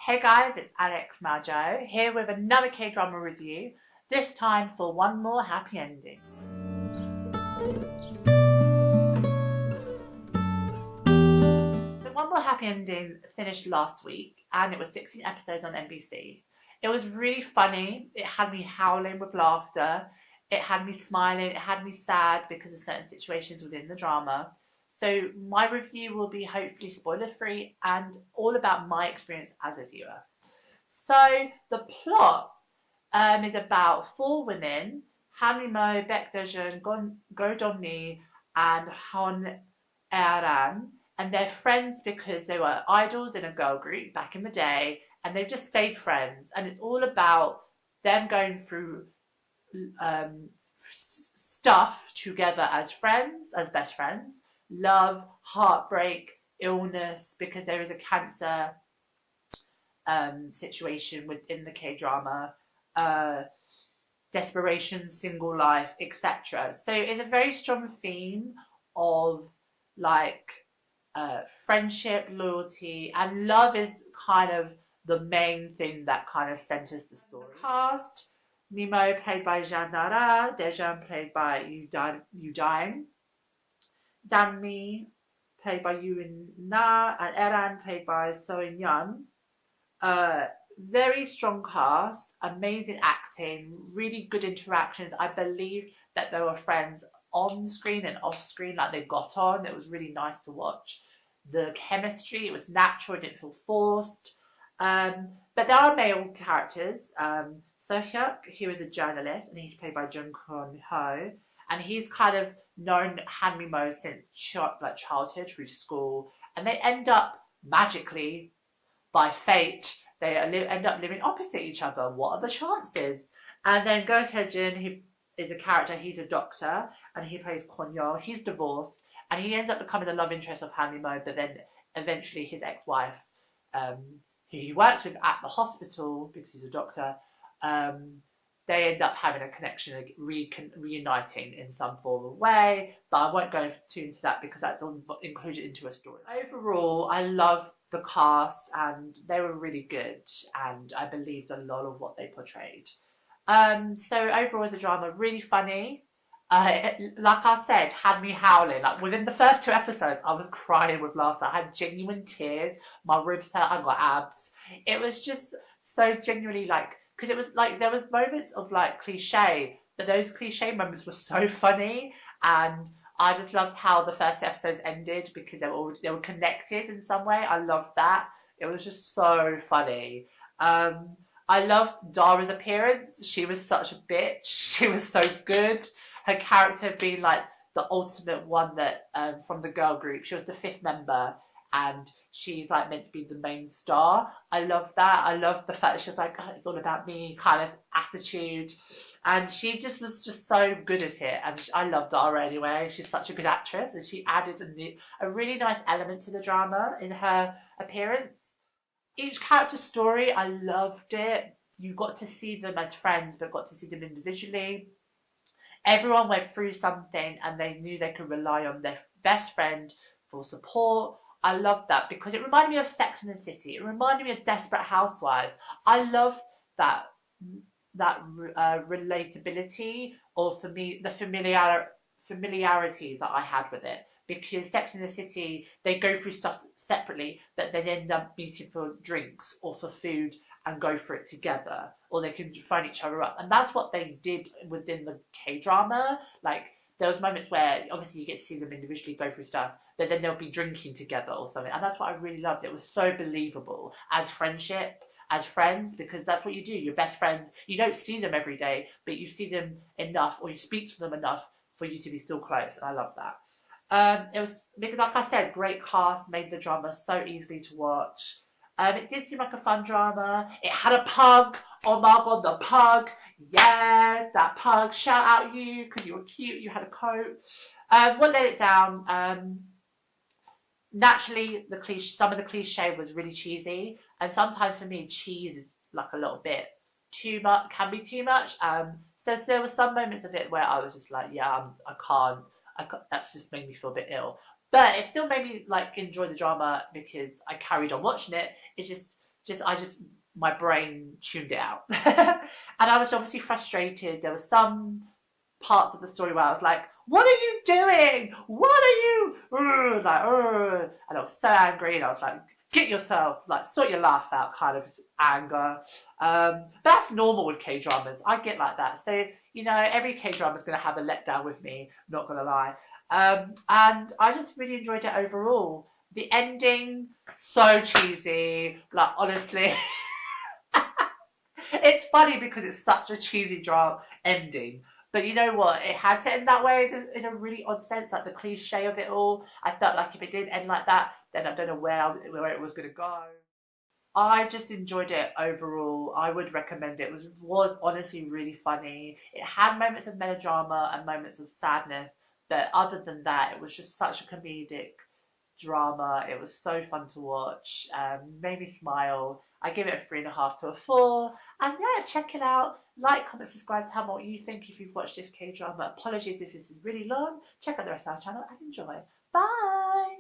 Hey guys, it's Alex Majo here with another K-drama review, this time for One More Happy Ending. So One More Happy Ending finished last week and it was 16 episodes on NBC. It was really funny, it had me howling with laughter, it had me smiling, it had me sad because of certain situations within the drama. So my review will be hopefully spoiler free and all about my experience as a viewer. So the plot is about four women, Hanmimo, Baekdejeon, Go Dong-mi, and Hon Eran, and they're friends because they were idols in a girl group back in the day, and they've just stayed friends. And it's all about them going through stuff together as friends, as best friends, love, heartbreak, illness, because there is a cancer situation within the K-drama, desperation, single life, etc. So it's a very strong theme of like friendship, loyalty, and love is kind of the main thing that kind of centers the story. The cast: Nemo played by Jean Nara, Dejan played by Yu Dain, Danmi played by Yoon Na, and Eran played by So In Yun. Very strong cast, amazing acting, really good interactions. I believe that they were friends on screen and off screen, like they got on. It was really nice to watch. The chemistry, it was natural, it didn't feel forced. But there are male characters. So Hyuk, he was a journalist, and he's played by Jung Kwon Ho, and he's kind of known Han Mi-mo since childhood through school, and they end up magically by fate, they end up living opposite each other. What are the chances? And then Go Hye-jin, he is a character, he's a doctor, and he plays Kwon Yo. He's divorced, and he ends up becoming the love interest of Han Mi-mo, but then eventually his ex-wife, who he worked with at the hospital because he's a doctor, they end up having a connection, reuniting in some form of way, but I won't go too into that because that's all included into a story. Overall, I love the cast and they were really good, and I believed a lot of what they portrayed. So overall, as a drama, really funny. Like I said, had me howling. Like within the first two episodes, I was crying with laughter. I had genuine tears. My ribs hurt. I got abs. It was just so genuinely like, because it was like there was moments of like cliche, but those cliche moments were so funny, and I just loved how the first episodes ended because they were connected in some way. I loved that. It was just so funny. I loved Dara's appearance. She was such a bitch. She was so good. Her character being like the ultimate one that from the girl group. She was the fifth member, and she's like meant to be the main star. I love that. I love the fact that she was like, oh, it's all about me kind of attitude, and she just was just so good at it. And I love Dara anyway. She's such a good actress, and she added a really nice element to the drama in her appearance. Each character story, I loved it. You got to see them as friends, but got to see them individually. Everyone went through something and they knew they could rely on their best friend for support. I loved that because it reminded me of Sex and the City. It reminded me of Desperate Housewives. I loved that relatability, or for me, the familiarity that I had with it. Because Sex and the City, they go through stuff separately, but they end up meeting for drinks or for food and go for it together, or they can find each other up. And that's what they did within the K-drama. Like, there was moments where obviously you get to see them individually go through stuff, but then they'll be drinking together or something. And that's what I really loved. It was so believable as friendship, as friends, because that's what you do. You're best friends. You don't see them every day, but you see them enough, or you speak to them enough for you to be still close. And I love that. It was, like I said, great cast, made the drama so easily to watch. It did seem like a fun drama. It had a pug. Oh my god, the pug. Yes, that pug. Shout out you because you were cute. You had a coat. What let it down? Naturally, some of the cliche was really cheesy, and sometimes for me, cheese is like a little bit too much. Can be too much. So there were some moments of it where I was just like, yeah, I can't. That's just made me feel a bit ill. But it still made me like enjoy the drama because I carried on watching it. It's just my brain tuned it out. And I was obviously frustrated. There were some parts of the story where I was like, what are you doing? What are you? Like, and I was so angry, and I was like, get yourself, like, sort your life out, kind of anger. That's normal with K-dramas. I get like that. So, you know, every K-drama is going to have a letdown with me, not going to lie. And I just really enjoyed it overall. The ending, so cheesy. Like, honestly, it's funny because it's such a cheesy drama ending. But you know what? It had to end that way in a really odd sense, like the cliche of it all. I felt like if it didn't end like that, then I don't know where it was going to go. I just enjoyed it overall. I would recommend it. It was honestly really funny. It had moments of melodrama and moments of sadness, but other than that, it was just such a comedic drama. It was so fun to watch. Made me smile. I give it a 3.5 to a 4. And yeah, check it out. Like, comment, subscribe. Tell me what you think if you've watched this K drama. Apologies if this is really long. Check out the rest of our channel and enjoy. Bye.